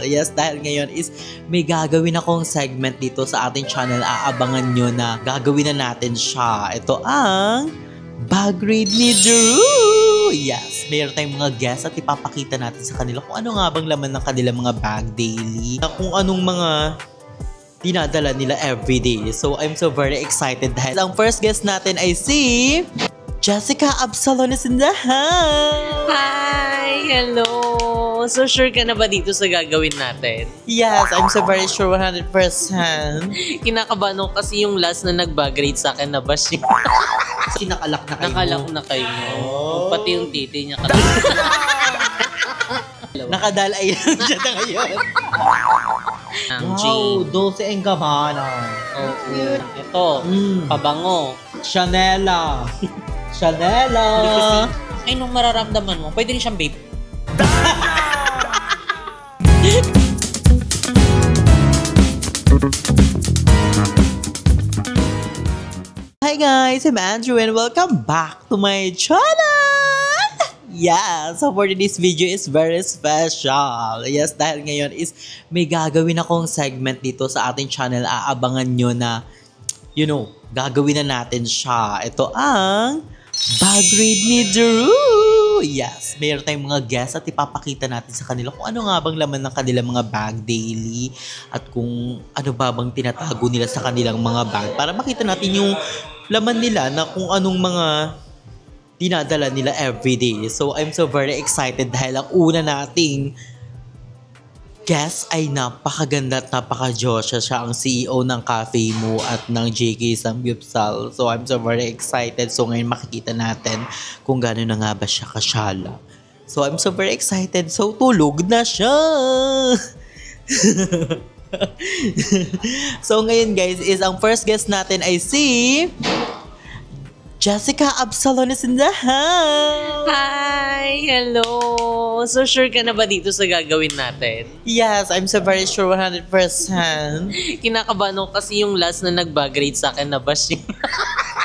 Yes, dahil ngayon is may gagawin akong segment dito sa ating channel. Aabangan nyo na gagawin na natin siya. Ito ang bag read ni Drew! Yes, mayroon tayong mga guests at ipapakita natin sa kanila kung ano nga bang laman ng kanilang mga bag daily. Kung anong mga dinadala nila everyday. So, I'm so very excited dahil ang first guest natin ay si Jessica Absalon is in the house! Hi! Hello! So, sure ka na ba dito sa gagawin natin? Yes, I'm so very sure 100%. Kinakabahan ako kasi yung last na nag-bag rate sa akin na bash siya. Kasi nakalak na kayo. Nakalak na kayo. Oh. Pati yung titi niya. Nakadalay lang siya na ngayon. Wow, Dolce & Gabbana. Oh, ito, pabango. Chanela. Chanela. Ay, nung mararamdaman mo, pwede rin siyang babe. Hi guys, I'm Andrew and welcome back to my channel! Yeah, so for today's video is very special. Yes, dahil ngayon is may gagawin akong segment dito sa ating channel. Aabangan nyo na, gagawin na natin siya. Ito ang bag read ni Drew! Yes, mayroon tayong mga guests at ipapakita natin sa kanila kung ano nga bang laman ng kanilang mga bag daily at kung ano ba bang tinatago nila sa kanilang mga bag para makita natin yung laman nila na kung anong mga dinadala nila everyday. So, I'm so very excited dahil ang una nating guest ay napakaganda at napaka-Joshua. Siya ang CEO ng Cafe Mo at ng JK Samgyupsal. So, I'm so very excited. So, ngayon makikita natin kung gano'n na nga ba siya kasyala. So, I'm so very excited. So, tulog na siya! So, ngayon guys, is ang first guest natin ay si Jessica Absalon is in the house! Hi! Hello! So, sure ka na ba dito sa gagawin natin? Yes, I'm so very sure 100%. Kinakabahan ako kasi yung last na nag-bag rate sa akin na bash siya.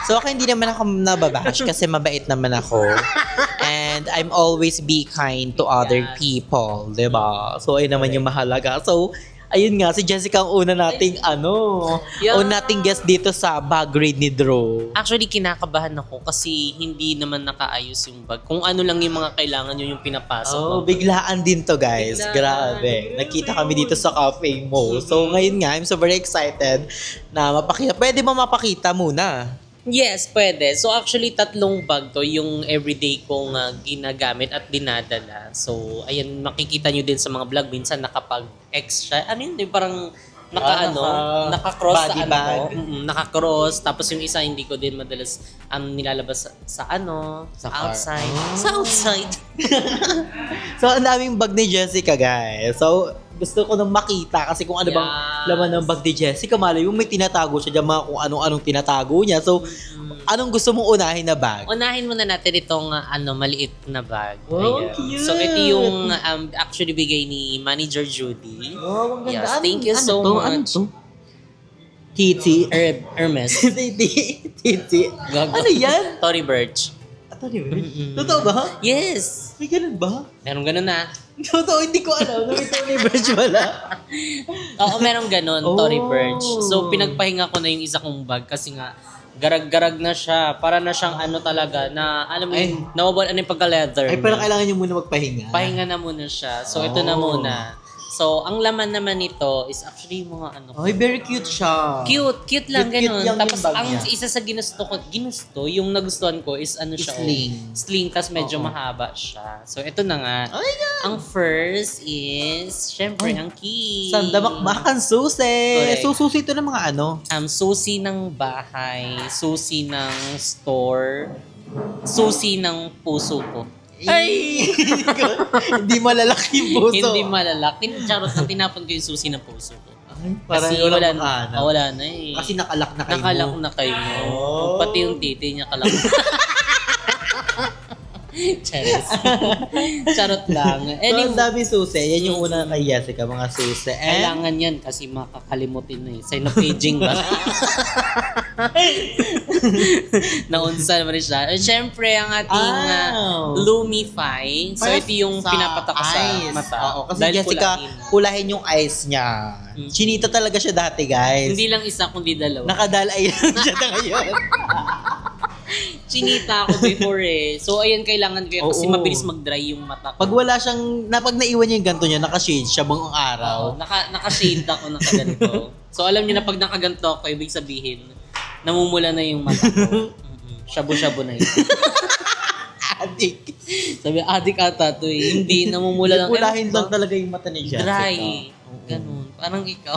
So, ako hindi naman ako nababash kasi mabait naman ako. And I'm always be kind to other people, diba? So, ayun naman yung mahalaga. So, ayun nga, si Jessica ang una nating una nating guest dito sa bag read ni Drew. Actually, kinakabahan ako kasi hindi naman nakaayos yung bag. Kung ano lang yung mga kailangan nyo yung pinapasok. Oh, biglaan din to guys. Biglaan. Grabe. Nakita kami dito sa Cafe Mo. So ngayon nga, I'm so very excited na mapakita. Pwede ba mapakita muna? Yes, pwede. So actually, 3 bag to yung everyday kong ginagamit at dinadala. So, ayan, makikita nyo din sa mga vlog. Minsan nakapag-extra. Ano yun? Parang naka-cross body sa bag. Naka-cross. Tapos yung isa hindi ko din madalas nilalabas sa outside. Sa outside. So, ang daming bag ni Jessica, guys. So, gusto ko nang makita kasi kung ano bang laman ng bag ni Jessica. Malay yung may tinatago siya dyan, mga kung anong-anong tinatago niya. So, anong gusto mong unahin na bag? Unahin muna natin itong maliit na bag. Oh, Ayan. cute! So, ito yung actually bigay ni Manager Judy. Oh, ang ganda. Yes, thank you so much. Ano to? Titi. Hermes. Titi. Ano yan? Tory Burch. Ito di ba? Totoo ba? Yes. May ganun ba? Meron ganun na. Totoo, hindi ko alam. May Tory Burch wala. Oo, meron ganun, Tory Burch. So, pinagpahinga ko na yung isa kong bag kasi nga, garag-garag na siya. Para na siyang talaga na, alam mo, nawawala na yung pagka-leather. Ay, parang kailangan niyo muna magpahinga. Pahinga na muna siya. So, ito na muna. So, ang laman naman nito is actually mga Ay, very cute siya. Cute lang, Cute ganun. yung Tapos, bag ang niya. isa sa yung nagustuhan ko is Sling. Sling, tas medyo mahaba siya. So, ito na nga. Oh my God! Ang first is, syempre, ang key. Sandamakmakan susi. Correct. So, susi ito ng mga Susi ng bahay, susi ng store, susi ng puso ko. Ay! Hindi malalaki yung puso. Hindi malalaki. Charot na tinapon ko yung susi ng puso ko. Ay, parang Kasi wala na eh. Kasi nakalak na kayo. Nakalak na kayo. Oh. Pati yung titi niya kalak. Charis. Charot lang. So, Anyway, ang dami susi. Yan yung una kay Jessica, mga susi. And, kailangan yan kasi makakalimutin na eh. Sign of aging ba? Naunsa naman rin siya. And syempre, ang ating Lumify. So, ito yung pinapatak sa eyes. mata. Oo, kasi Dahil Jessica, kulahin yung eyes niya. Chinita talaga siya dati, guys. Hindi lang isa, kundi dalawa. Nakadalay lang siya na ngayon. Chinita ako before eh. So, ayan, kailangan ko kasi Oo. mabilis mag-dry yung mata ko. Pag wala siyang, pag naiwan niya yung ganito niya, naka-shade siya buong araw. Naka-shade ako ng kaganto. So, alam niyo na pag nakaganto ako, ibig sabihin, namumula na yung mata ko. Shabu-shabu na yun. Adik. Sabi, adik ata to eh. Hindi, namumula lang. Kulahin lang talaga yung mata ni Jessica. Dry. Ganun. Parang ikaw.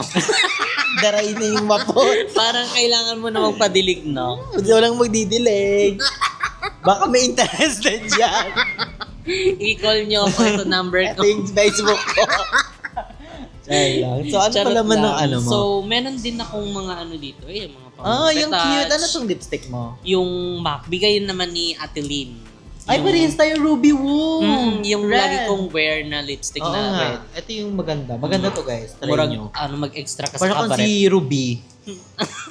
Daray na yung mapot. Parang kailangan mo na magpadilig, no? Walang magdidilig. Baka may interested dyan. I-call nyo ako ito number Ito ko. yung Facebook ko. Sorry lang. So, ano Charot pala man lang. ng ano mo? So, meron din akong mga ano dito. Eh, mga Yung cute. Ano tong lipstick mo? Yung MAC. Bigayin naman ni Ate Lynn. Ay, parehas tayo Ruby Woo. Yung Red. lagi kong wear na lipstick Oo na nga. red. Ito yung maganda. Maganda to, guys. Try Murag, nyo. mag-extra ka sa Parang kang kabaret. si Ruby.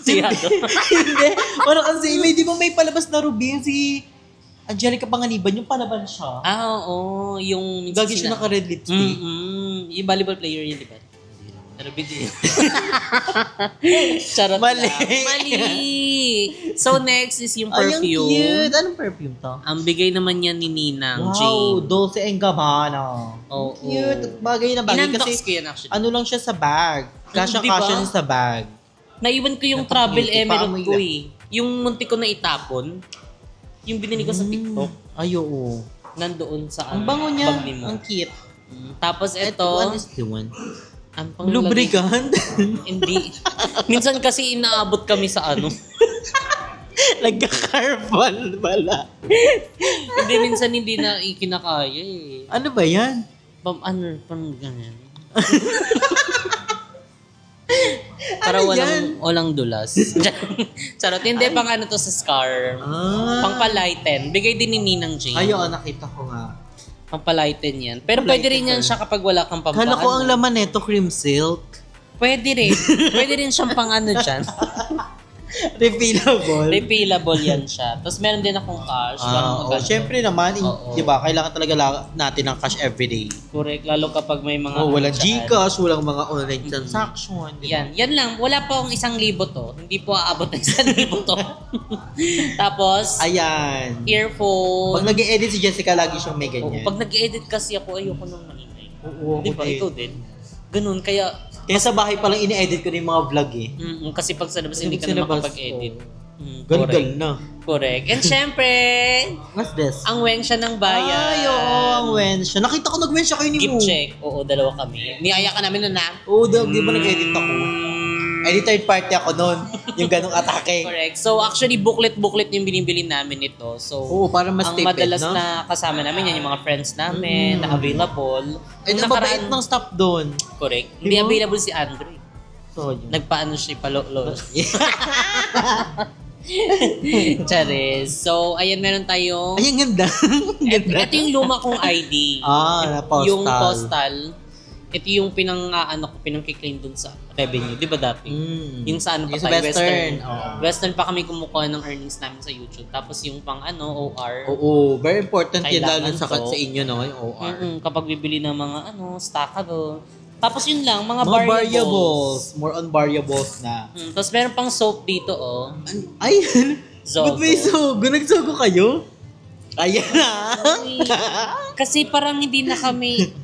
Sigado. Hindi. Parang kasi, di ba may palabas na Ruby? Si Angelica Panganiban, yung palaban siya. Oo. Yung... Gagi siya naka-red lipstick. Yung volleyball player yun, di ba? Pero bigyan. Charot Mali. lang. Mali. So, next is yung Ay, ang perfume. cute. Anong perfume to? Ang bigay naman yan ni Ninang Wow, Jane. Dolce & Gabbana. Oo. Cute. Bagay na bagay. Inunbox Kasi ko yan actually. ano lang siya sa bag. Kasya-kasya Diba? niya sa bag. Naiwan ko yung Naku, travel beauty, emerald paamoy ko lang. eh. Yung munti ko na itapon. Yung binili ko sa TikTok. Ay, oo. Nandoon sa Ang bango niya. bag ni mo. Ang cute. Tapos ito, What is the one? ang panglagay- Lubricant. Hindi. Minsan kasi inaabot kami sa ano. Nagka-carbon pala. Hindi, minsan hindi na ikinakaya eh. Ano ba yan? Parang ganyan. Para Ano walang dulas. Charot, hindi pang ano to sa scar. Pang palighten. Bigay din ni Ninang Jane. Ay, oo, nakita ko nga. Pang palighten yan. Pero pwede rin yan siya kapag wala kang pampaan. Kala ko ang laman nito cream silk. Pwede rin. Pwede rin siyang pang ano dyan. Refillable. Refillable yan siya. Tapos meron din akong cash. Syempre naman, Oo. di ba, kailangan talaga natin ng cash everyday. Correct. Lalo kapag may mga... Walang dyan. Gcash, walang mga online transaction. Di ba? Yan lang. Wala pa akong 1,000 to. Hindi po aabot ng 1,000 to. Tapos, Ayan. earphone. Pag nag-edit si Jessica, lagi siyang may Oo, ganyan. pag nag-edit kasi ako, ayoko nang maingay. Oo, Di ba? Ikaw din. Ganun. Kaya, Kaya sa bahay pa lang ini-edit ko na yung mga vlog eh. kasi pag sa labas, Kasi hindi pag ka sa na labas, makapag-edit. Gal-gal na. Correct. And syempre, What's this? ang weng siya ng bayan. Ay, oo, ang wensya. Nakita ko nag-wensya kayo ni Gift Mo. check. Oo, dalawa kami. Niyaya ka namin na. Oo, di ba nag-edit ako? Edit third party ako noon. Yung ganong atake. Correct. So actually, booklet yung binibili namin ito. So, Oo, para mas ang tipid, madalas no? na kasama namin yan, yung mga friends namin na available. Ay, Nung nababait ng staff doon. Correct. Di Hindi ba? available si Andre. So, yun. Nagpaano siya palo-lo. Charis. So, ayan, meron tayong... Ay, ang ganda. Ang ganda. Ito yung luma kong ID. Na postal. Yung postal. Ito yung pinang-kiklaim dun sa revenue. Di ba dati? Yung sa ano pa Yung sa tayo, Western. Western pa kami kumukuha ng earnings namin sa YouTube. Tapos yung pang OR. Oo, very important yun Kailangan lalo sa to. sa inyo, no? Yung OR. Kapag bibili ng mga stackable. Tapos yun lang, mga Mga variables. variables. More on variables na. Tapos meron pang soap dito, Ay, Zogo. ba't may sogo? Nagsogo kayo? Ayan na. Kasi parang hindi na kami...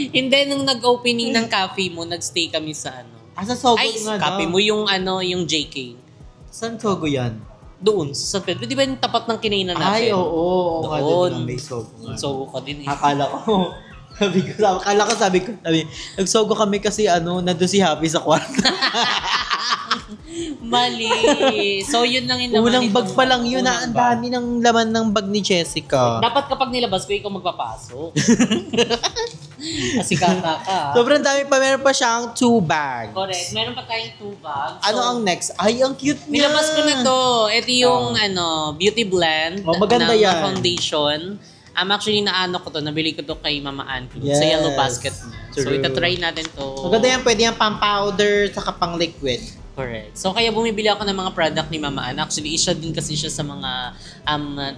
Hindi, nung nag-opening ng cafe mo, nagstay kami sa Sa sogo Ay, nga cafe daw. mo yung yung JK. Saan sogo yan? Doon, sa San Pedro. Di ba yung tapat ng kinainan natin? Ay, oo. nga, Doon. doon may sogo nga. So, ka din eh. Akala ko, sabi ko, nagsogo kami kasi nandun si Happy sa kwarto. Mali. So, yun lang yung laman Unang nitong- bag pa lang yun na unang ang bag. dami ng laman ng bag ni Jessica. Dapat kapag nilabas ko, ikaw magpapasok. Kasi kaka. Sobrang dami pa. Meron pa siyang 2 bags. Correct. Meron pa tayong 2 bags. Ano ang next? Ay, ang cute niya. Nilabas ko na to. Ito yung beauty blend Oh, maganda ng yan. foundation. Actually, naano ko to. Nabili ko to kay Mama Ann sa Yes. Yellow Basket. So, True. itatry natin to. Maganda yan. Pwede yan pang powder saka pang liquid. Correct. So, kaya bumibili ako ng mga product ni Mama Ann. Actually, isa din kasi siya sa mga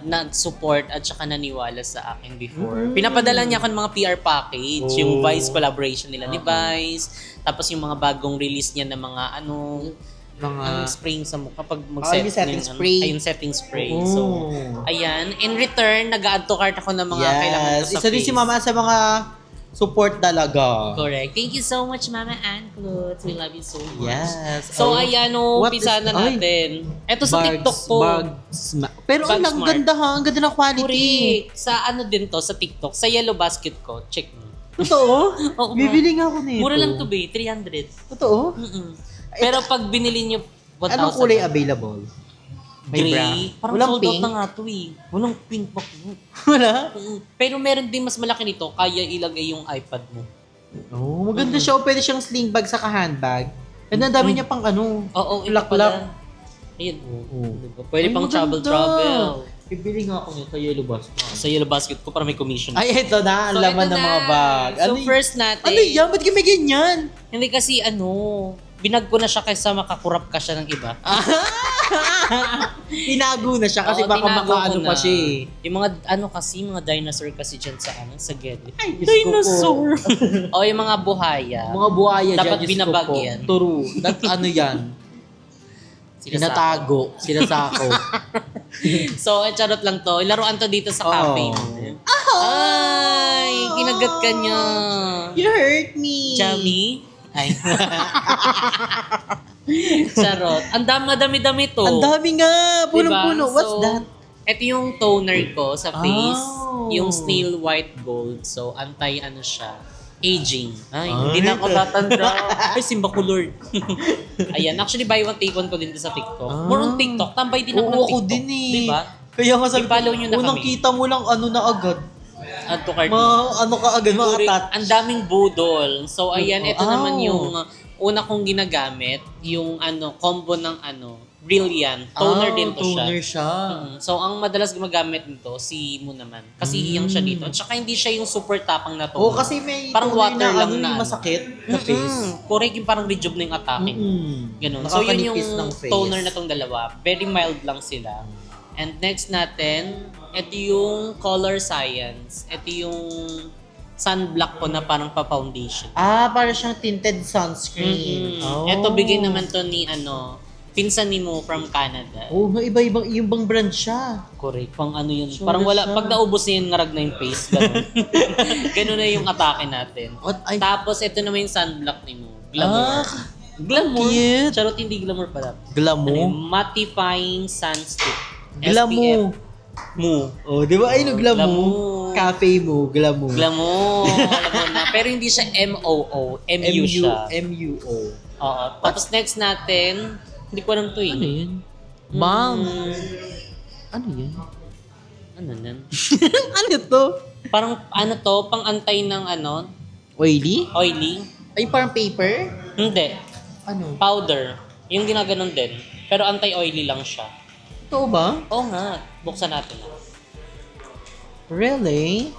nag-support at saka naniwala sa akin before. Pinapadala niya ako ng mga PR package. Yung Vice collaboration nila ni Vice. Tapos yung mga bagong release niya ng mga ang spraying sa mukha kapag mag-set yung setting spray. Yung setting spray. So, ayan. In return, nag-add to cart ako ng mga kailangan ko sa Isa din face. si Mama sa mga support talaga. Correct. Thank you so much, Mama Ann Clothes. We love you so much. Yes. So, ayan, What umpisa is- na natin. Ito sa TikTok ko. Pero ang Bagsmart. ganda ha. Ang ganda ng quality. Correct. Sa din to, sa TikTok. Sa Yellow Basket ko. Check mo. Totoo? Oo, Bibili nga ako nito. Mura lang to, be. 300. Totoo? Pero pag binili nyo 1,000. Anong kulay available? May Gray. brown. Parang Walang sold out pink? na nga to eh. Walang pink pa ko. Wala? Pero meron din mas malaki nito. Kaya ilagay yung iPad mo. Oh, maganda siya. Pwede siyang sling bag saka handbag. And ang dami niya pang Oo, ito lak-lak. pala. Ayan. Oo. Diba? Pwede Ay, pang maganda. travel. Bibili nga ako nito, yellow basket. Sa Yellow Basket ko para may commission. Ay, ito na. Ang So, laman ito ng na. mga bag. So, first natin. Ano yan? Ba't may ganyan? Hindi kasi binag ko na siya kaysa makakurap ka siya ng iba. Tinago na siya kasi Oo, baka tinago ko makaano na. pa siya eh. Yung mga mga dinosaur kasi dyan sa Gedli. Ay, Diyos ko po. O yung mga buhaya. Mga buhaya Dapat dyan, Diyos ko binabag po. yan. True. Ano yan? Tinatago. Sinasako. So, charot lang to. Ilaruan to dito sa cafe mo. Ay, kinagat ka niya. You hurt me. Chami? Ay. Charot. Ang dami-dami to. Ang dami nga. Punong-puno. Diba? What's So, that? Ito yung toner ko sa face. Oh. Yung snail white gold. So, siya. Aging. Ay, Ay, hindi na ako tatanda. Ay, simba ko Lord. Ayan. Actually, buy one, take one ko din sa TikTok. More on TikTok. Tambay din ako ng Oo, TikTok. ako din eh. Diba? Kaya nga sabi ko, I-follow nyo na unang kami. kita mo lang ano na agad. Add to cart. Ano ka agad, Correct. mga Ang daming budol. So, ayan, ito Wow. naman yung una kong ginagamit. Yung combo ng Brilliant. Toner din to siya. Toner siya. So, ang madalas gumagamit nito, si Mo naman. Kasi hiyang siya dito. At saka hindi siya yung super tapang na toner. Oo, kasi may parang toner water lang yung na masakit sa face. Correct, yung parang rejuve na yung atake. Ganun. So, yun yung Nakakanipis ng face. toner na tong dalawa. Very mild lang sila. And next natin, ito yung Color Science. Ito yung sunblock ko na parang pa-foundation. Para siyang tinted sunscreen. Oh. Ito, bigay naman to ni pinsan ni Mo from Canada. Oh, iba-ibang, yung bang brand siya. Correct. Pang yun. Sure Parang wala, siya. pag naubos na yun, ngarag na yung face. Ganun. Ganun na yung atake natin. What? Ay, Tapos, ito naman yung sunblock ni Mo. Glamour. Ah, Glamour? cute. Charot, hindi glamour pala. Glamour? Mattifying sunstick. Glamour. Mo. Oh, di ba? Ay, no, glamour. Glamour. Cafe mo, glamour. Glamour. Alam mo na. Pero hindi siya M-O-O. M-U siya. M-U-O. Oo. Tapos next natin, hindi ko alam to eh. Ano yan? Balm. Ano yan? Ano yan? Ano to? Parang pang-antay ng Oily? oily. Ay, parang paper? Hindi. Ano? Powder. Yung ginaganon din. Pero anti-oily lang siya. Ito ba? Oo nga. Buksan natin. Really?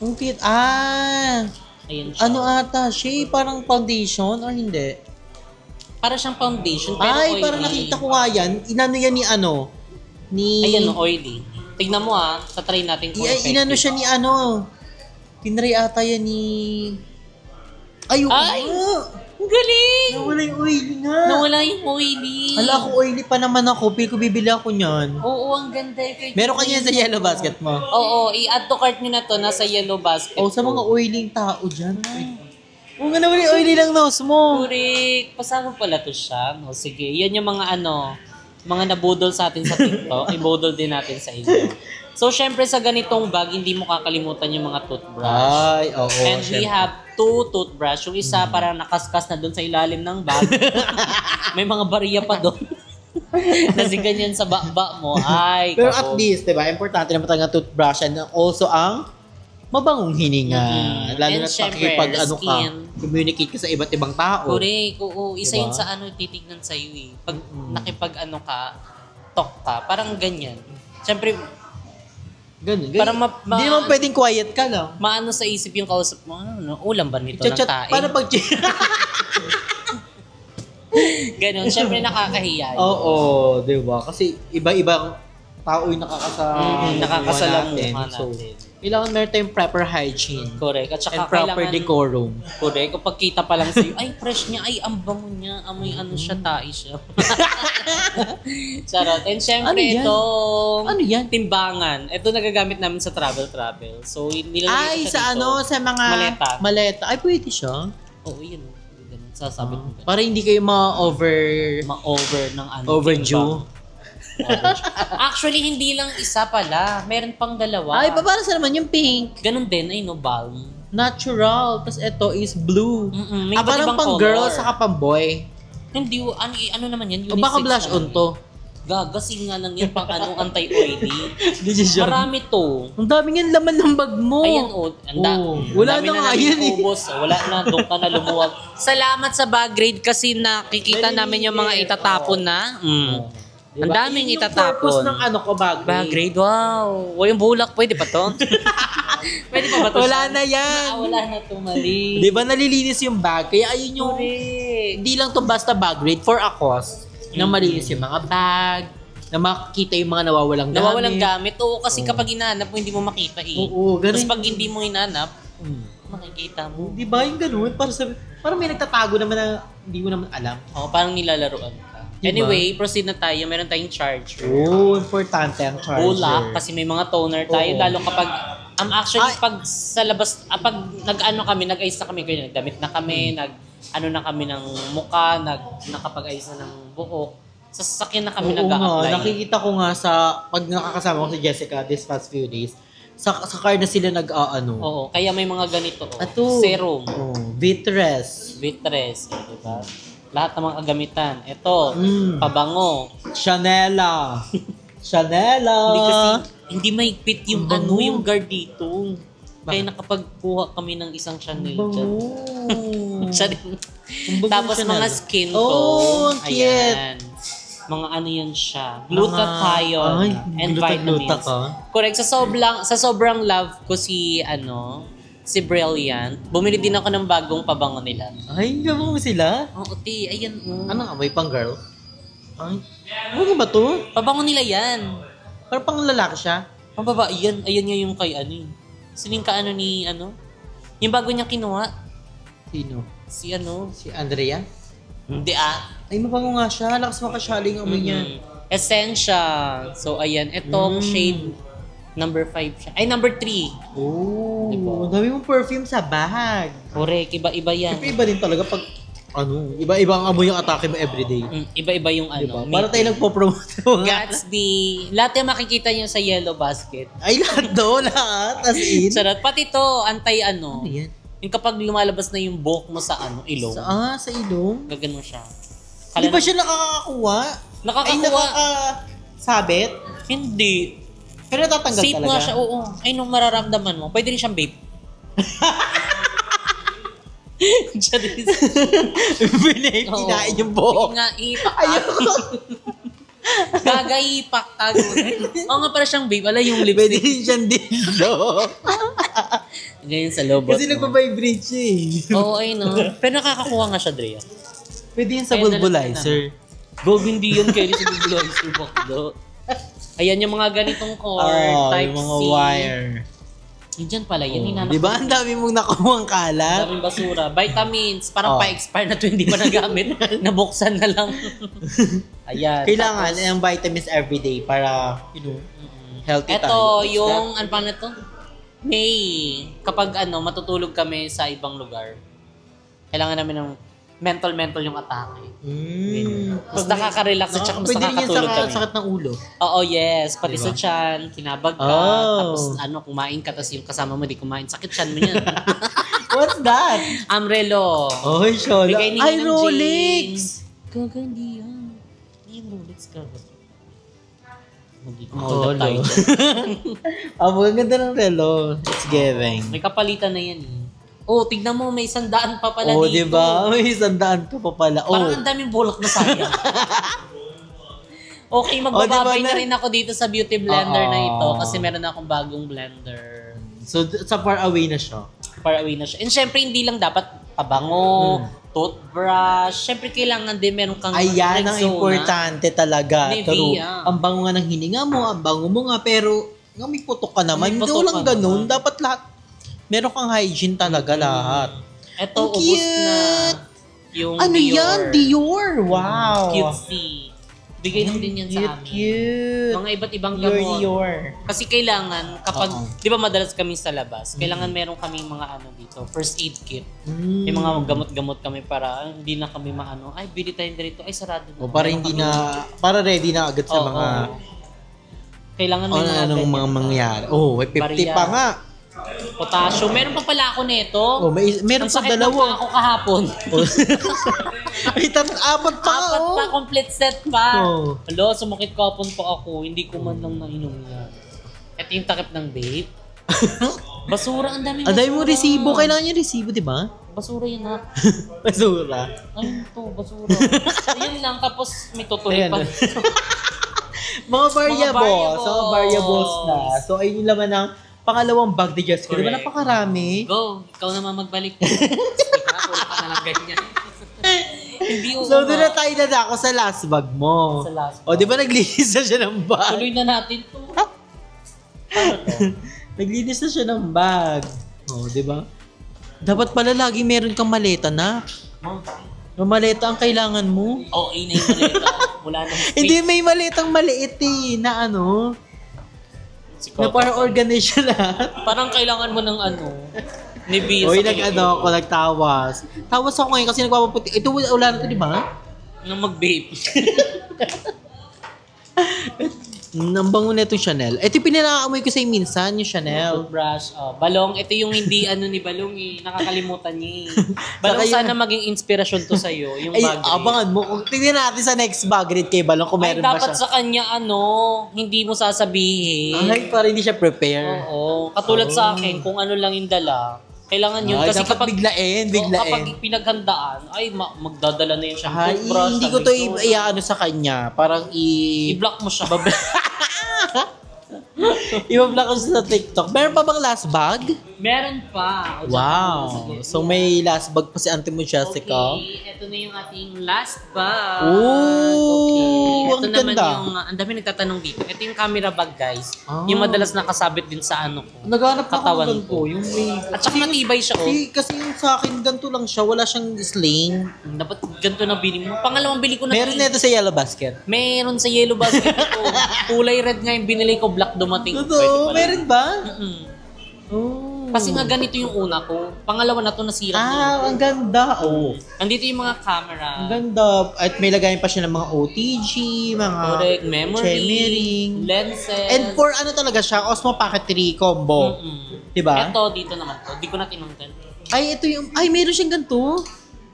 Ang cute. Ayan siya. Ano ata? Siya parang foundation or hindi? Para siyang foundation, pero Ay, oily. parang nakita ko nga yan. Inano yan ni Ni... Ayan, oily. Tignan mo sa try natin kung Inano siya ni Tinry ata yan ni... Ay, Ay! Ang galing! Nawala yung oily nga. Nawala yung oily. Hala, ako oily pa naman ako. Pili ko bibili ako niyan. Oo, ang ganda. Meron ka niyan sa yellow basket mo? Oo, i-add to cart nyo na to. Nasa yellow basket. O, sa mga oiling tao dyan. Oo nga naman yung oily lang nose mo. Correct. Pasama pala to siya. No? Sige, yan yung mga mga nabudol sa atin sa TikTok, ibudol din natin sa inyo. So, syempre sa ganitong bag, hindi mo kakalimutan yung mga toothbrush. Ay, oo. And we have 2 toothbrush. Yung isa parang nakaskas na doon sa ilalim ng bag. May mga bariya pa doon. Kasi ganyan sa bakba mo. Ay, Pero at least, di ba, importante naman talaga toothbrush and also ang mabangong hininga. Lalo And na syempre, pag ano ka, skin. communicate ka sa iba't ibang tao. Correct. Oo, isa Diba? yun sa ano titignan sa'yo eh. Pag nakipag ano ka, talk ka, parang ganyan. Syempre, Ganun. Para Hindi naman pwedeng quiet ka lang. maano sa isip yung kausap mo, ano, ulam ba nito ng Chat-chat, tae? paano pag... Ganon, syempre nakakahiya yun. Oo, di ba? Kasi iba-ibang tao yung Nakakasalamuha natin. So, kailangan meron tayong proper hygiene. Correct. At saka And proper kailangan, decorum. correct. Kapag kita pa lang sa'yo, ay, fresh niya, ay, ang bango niya, amoy ano siya, tae siya. Charot. And syempre, Ano yan? itong Ano yan? timbangan. Ito nagagamit namin sa travel. So, nilalagay Ay, ko siya sa dito. ano, sa mga... Maleta. Maleta. Ay, pwede siya. Oo, yun. Ganun. Sasabit mo. Para hindi kayo ma-over... Ma-over ng ano. Overdue. timbang. Actually, hindi lang isa pala. Meron pang dalawa. Ay, para sa naman yung pink. Ganun din, ay no, balm. Natural. Tapos ito is blue. May iba't parang ibang pang color. girl saka pang boy. Hindi, ano naman yan? O baka Unisex blush naman on to. yan. Gagasin nga lang yan pang ano, anti-oily. Decision. Marami to. Ang daming yan laman ng bag mo. Ayan o. Wala na nga yan eh. Ubos. Wala na. Doon ka na lumuwag. Salamat sa bag grade kasi nakikita namin yung mga itatapon na. Ang daming Yun yung itatapon. purpose ng ano ko, bag Bag grade, wow. O yung bulak, pwede pa to? Pwede pa ba to? Wala na yan. Wala na to, mali. Di ba nalilinis yung bag? Kaya ayun yung... Correct. Hindi lang to basta bag grade for a cause. Na malinis yung mga bag, na makikita yung mga nawawalang gamit. Nawawalang gamit. Oo, kasi kapag hinahanap mo, hindi mo makita eh. Oo, ganun. Tapos pag hindi mo hinanap, makikita mo. Di ba yung ganun? Parang may nagtatago naman na hindi mo naman alam. Oo, parang nilalaruan ka. Diba? Anyway, proceed na tayo. Meron tayong charger. Oo, importante ang charger. Bulak, kasi may mga toner tayo. Oo. Lalo kapag, actually, Ay. pag sa labas, pag nag-ano kami, nag-ayos na kami, ganyan, nagdamit na kami, ano na kami ng muka, nakapag-ayos na ng buhok. Sa sasakyan na kami Oo nga, nag-a-apply. nakikita ko nga pag nakakasama ko si Jessica this past few days, sa car na sila nag-aano. Oo, kaya may mga ganito. Ato. Serum. Oh, Vitres. Vitres, diba? Lahat ng mga kagamitan. Ito, pabango. Chanela. Chanela. Hindi kasi, hindi mahigpit yung Ang bango. yung guard dito. Kaya nakapagkuha kami ng isang Chanel dyan. Siya din. Tapos mga skin to. Oh, cute. Ayan. Mga ano yan siya. Glutathione and vitamins. Correct. Sa sobrang love ko si Brilliant, bumili din ako ng bagong pabango nila. Ay, gabong sila? Oo, ti. Ayan. Ano nga, may pang girl? Ay, ano ba to? Pabango nila yan. Parang pang lalaki siya. Ang baba, ayan nga yung kay Sining ka yung bago niya kinuha. Sino? Si Si Andrea? Hindi Ay, mabango nga siya. Lakas makasyaling amoy niya. Essential. So, ayan. Itong shade number 5 siya. Ay, number 3. Oh, Diba? ang dami mong perfume sa bag. Correct. Iba-iba yan. Iba din talaga pag, iba-iba ang amoy yung atake mo everyday. Iba-iba yung Diba? Para tayo nagpo-promote. Gatsby. Lahat yung makikita nyo sa yellow basket. Ay, lahat do, lahat. As in. Sarap. Pati to, Ano yan? yung kapag lumalabas na yung buhok mo sa ilong. Sa ilong? Gaganon siya. Hindi ba siya nakakakuha? Ay, nakakasabit? Hindi. Pero natatanggal Safe talaga. nga siya, oo. Ay, nung mararamdaman mo, pwede rin siyang vape. Siya din. Kinain yung buhok. Nga, ipak. Gagayipak. Oo nga, para siyang vape. Ala yung Pwede lipstick. rin siyang dildo. Ganyan sa lobot Kasi mo. nagpa-vibrate siya eh. Oo, ay no. Pero nakakakuha nga siya, Drea. Pwede yun sa Kaya bulbulizer. Gog, hindi yun kayo sa bulbulizer. Bakdo. Ayan yung mga ganitong cord, type yung mga C. wire. Yun dyan pala, yun hinanap Di ba ang dami mong nakuha ang kalat? Daming basura. Vitamins, parang pa-expire na to, hindi pa nagamit. Nabuksan na lang. Ayan. Kailangan Tapos, ang vitamins everyday para, healthy ito, tayo. yung, ano pa na to? May, kapag matutulog kami sa ibang lugar, kailangan namin ng mental yung atake. Mm. Mas nakaka-relax at saka mas Pwede rin yan nakakatulog sa kami. sakit ng ulo. Oo, yes. Pati Diba? sa tiyan, kinabag ka, tapos kumain ka, tapos yung kasama mo di kumain. Sakit tiyan mo yan. What's that? Umbrello. Oh, Shola. Bigay ni Ay, Ninang Rolex! James. Gaga, hindi yan. Hindi yung Rolex ka. Hindi ko Oh, maulap tayo. Ah, maganda ng relo. It's giving. May kapalitan na yan eh. Oh, tignan mo, may 100 pa pala Oh, dito. diba? May 100 ka pa pala. Oh. Parang ang daming bulak na sayang. Okay, magbababay diba na rin ako dito sa beauty blender na ito Oo. kasi meron na akong bagong blender. So, sa far away na siya. Far away na siya. And syempre, hindi lang dapat pabango, toothbrush. Syempre, kailangan din meron kang Ayan ang Rexona. importante talaga. Nivea. True. Ang bango nga ng hininga mo, ang bango mo nga, pero nga may putok ka naman. May Hindi putok lang ka ganun. naman. Dapat lahat. Meron kang hygiene talaga lahat. Ito, Ang ubos cute. na yung Ano Dior. yan? Dior. Wow. Cutesy. Bigay lang din yan sa amin. Cute. Mga iba't ibang Dior, gamot. Dior. Kasi kailangan, kapag, Oo. di ba madalas kami sa labas, kailangan meron kami mga ano dito, first aid kit. Mm. May mga gamot-gamot kami para hindi na kami maano, ay, bili tayo dito, ay, sarado na. O para Meron hindi kami- na, para ready na agad sa Oo. mga, Kailangan may mga anong ganyan mga pa. mangyari. Oh, may 50 Barya. pa nga. Potassium. Meron pa pala ako nito. Oh, meron Ang pa sakit ng dalawa. paa ko kahapon. Ay, apat pa. Apat oh. pa, complete set pa. Oh. Hello, sumakit kahapon pa ako. Hindi ko man lang nainom yan. Ito yung takip ng vape. Basura, ang dami Ang dami mo basura. resibo. Kailangan yung resibo, di ba? Basura yun ha. Basura. Ayun to, basura. Ayun lang, tapos may tutuloy Ayan. pa. Mga variables. variables. Mga variables na. So, ayun yung laman ng pangalawang bag ni Jessica. Di ba Correct. napakarami? Go, ikaw naman magbalik. Ikaw, puro ka na lang ganyan. Hindi ko So, doon na tayo dadako sa last bag mo. Sa last O, di ba naglinis na siya ng bag? Tuloy na natin to. Paano to? Naglinis na siya ng bag. O, di ba? Dapat pala lagi meron kang maleta na. Yung maleta ang kailangan mo. Oo, na yung maleta. Wala nang space. Hindi, may maletang maliit eh, na ano, Si na Coco. parang organize siya lahat. Parang kailangan mo ng ano, Nivea Uy, sa nag-ano ako, nagtawas. Tawas ako ngayon kasi nagpapaputi. Ito, wala na ito, di ba? Nang mag-vape. Ang bango na itong Chanel. Ito yung pinanaamoy ko sa'yo minsan, yung Chanel. Toothbrush. Balong, ito yung hindi ano ni Balong eh. Nakakalimutan niya eh. Balong, Saka sana maging inspirasyon to sa'yo. Yung Ay, bag rin. abangan mo. Tingnan natin sa next bag rin kay Balong kung Ay, meron ba dapat siya. sa kanya ano, hindi mo sasabihin. Ay, para hindi siya prepare. Oo. Katulad sa akin, kung ano lang yung dala, kailangan yun. Ay, Kasi dapat kapag, biglain. kapag pinaghandaan, ay, magdadala na yun siya. Ay, Toothbrush, hindi ko to sabon. i-ano sa kanya. Parang I-block mo siya. i-vlog ko siya sa TikTok. Meron pa bang last bag? Meron pa. O, Wow. So may last bag pa si Auntie mo, Jessica. Okay, ito na yung ating last bag. Ooh, Ito ang naman ganda. yung, ang dami nagtatanong dito. Ito yung camera bag, guys. Ah. Yung madalas nakasabit din sa ano ko. Naghanap ako Katawan ng ganito. ko. Yung may... At saka matibay siya, oh. Kasi yung sa akin, ganito lang siya. Wala siyang sling. Dapat ganito na bili mo. Pangalawang bili ko na Meron to, na ito sa Yellow Basket. Meron sa yellow basket ito. Kulay red nga yung binili ko, black dumating. Pwede Totoo? pala. Meron ba? Mm-mm. Oh. Kasi nga ganito yung una ko. Pangalawa na to nasira na. Ah, ang ganda. Oh. Andito yung mga camera. Ang ganda. At may lagayan pa siya ng mga OTG, mga Correct. Memory. Chemeering. Lenses. And for ano talaga siya, Osmo Pocket 3 combo. Mm-mm. Diba? Ito, dito naman to. Di ko na tinunggan. Ay, ito yung... Ay, meron siyang ganito.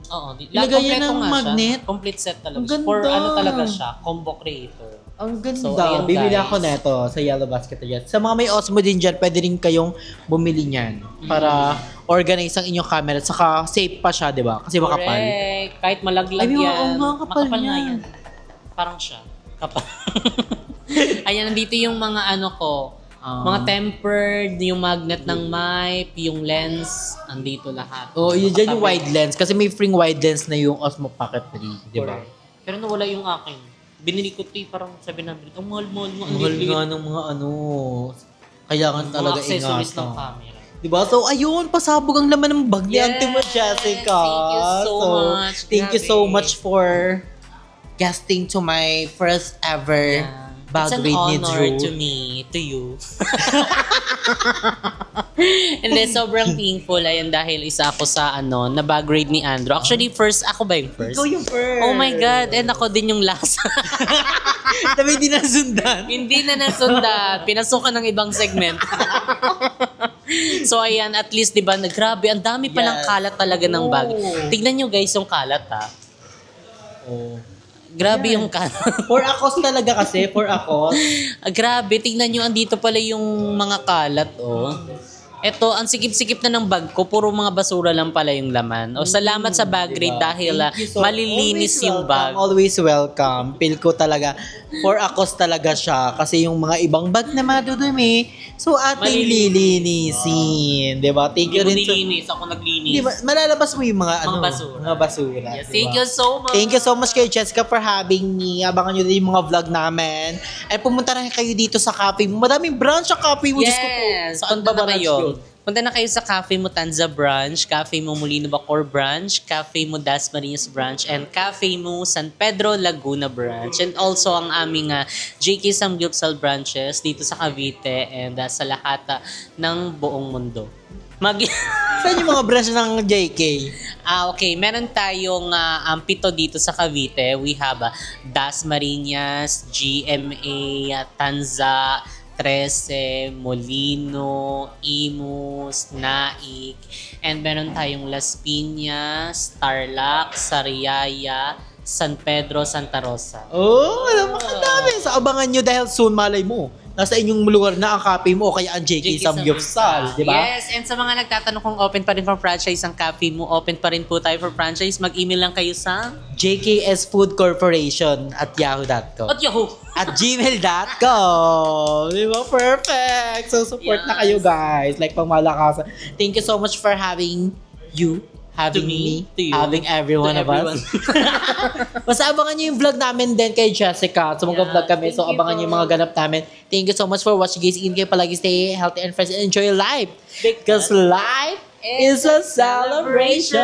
Oo. Ilagay yan kompleto ng nga magnet. Siya. Complete set talaga. Ang siya. ganda. For ano talaga siya. Combo creator. Ang ganda. So, ayan, Bibili guys. ako neto sa Yellow Basket dyan. Sa mga may Osmo din dyan, pwede rin kayong bumili niyan para organize ang inyong camera. At saka safe pa siya, di ba? Kasi makapal. Correct. Kahit malaglag Ay, may mga- yan. oo nga, kapal makapal niya. nga yan. Parang siya. Kapal. Ayan, nandito yung mga ano ko. Mga tempered, yung magnet ng mic, yung lens, andito lahat. Oh, yun dyan yung Nakatabi. wide lens. Kasi may free wide lens na yung Osmo Pocket 3, di ba? Correct. Pero nawala yung akin. Binili ko ito parang 700. Ang mahal-mahal mo. Ang Mahal liit-liit. nga ng mga ano. Kailangan Mga talaga accessories ng ingatan. camera. Diba? So, ayun, pasabog ang laman ng bag ni Yes! Auntie mo, Jessica. Thank you so much. Thank you so Grabe. much for guesting to my first ever Yeah. bag It's an raid ni honor Drew. to me, to you. And then, sobrang thankful. Ayan, dahil isa ako sa, na bag raid ni Andrew. Actually, first, ako ba yung first? Ikaw yung first. Oh my God, and ako din yung last. Sabi hindi nasundan. Hindi na nasundan. Pinasukan ng ibang segment. So, ayan, at least, di ba, grabe, ang dami palang Yes. kalat talaga ng bag. Oo. Tignan nyo, guys, yung kalat, ha. Oh. Grabe yung kalat. For akos talaga kasi, for akos. Grabe, tignan nyo, andito pala yung mga kalat, oh. Eto, ang sikip-sikip na ng bag ko, puro mga basura lang pala yung laman. O, salamat sa bag raid Diba? dahil Thank you so- malilinis always yung welcome, bag. Always welcome. Feel ko talaga, for akos talaga siya. Kasi yung mga ibang bag na madudumi, so ating Malilinis. lilinisin. Diba? Thank you rin sa... nilinis, ako naglinis. Diba, malalabas mo yung mga, Mga basura. mga basura. Yes, diba? thank you so much. Thank you so much kay Jessica for having me. Abangan nyo din yung mga vlog namin. And pumunta na kayo dito sa cafe mo. Madaming branch ang cafe mo. Diyos ko po. Yes, Saan punta ba na branch kayo. yun? Punta na kayo sa Cafe mo Tanza branch, Cafe mo Molino Bacoor branch, Cafe mo Dasmariñas branch, and Cafe mo San Pedro Laguna branch. And also ang aming JK Samgyupsal branches dito sa Cavite and sa lahat ng buong mundo. Saan yung mga branch ng JK? Okay. Meron tayong 7 dito sa Cavite. We have Dasmariñas, GMA, Tanza, 13, Molino, Imus, Naik, and meron tayong Las Piñas, Tarlac, Sariaya, San Pedro, Santa Rosa. Oh, alam mo, ang dami. So, abangan nyo dahil soon, malay mo. Nasa inyong lugar na ang cafe mo o kaya ang JK Samgyupsal, di ba? Yes, and sa mga nagtatanong kung open pa rin for franchise ang cafe mo, open pa rin po tayo for franchise. Mag-email lang kayo sa JKS Food Corporation at yahoo.com. at Yahoo! At gmail.com. Di ba? Perfect. So, support na kayo, guys. Like, pangmalakasan. Thank you so much for having you, having me, to you, having everyone to of us. Basta abangan nyo yung vlog namin din kay Jessica. So, mag-vlog kami. So, thank you abangan nyo yung mga ganap namin. Thank you so much for watching, guys. Ingat kayo palagi. Stay healthy and fresh and enjoy life. Because life is a celebration.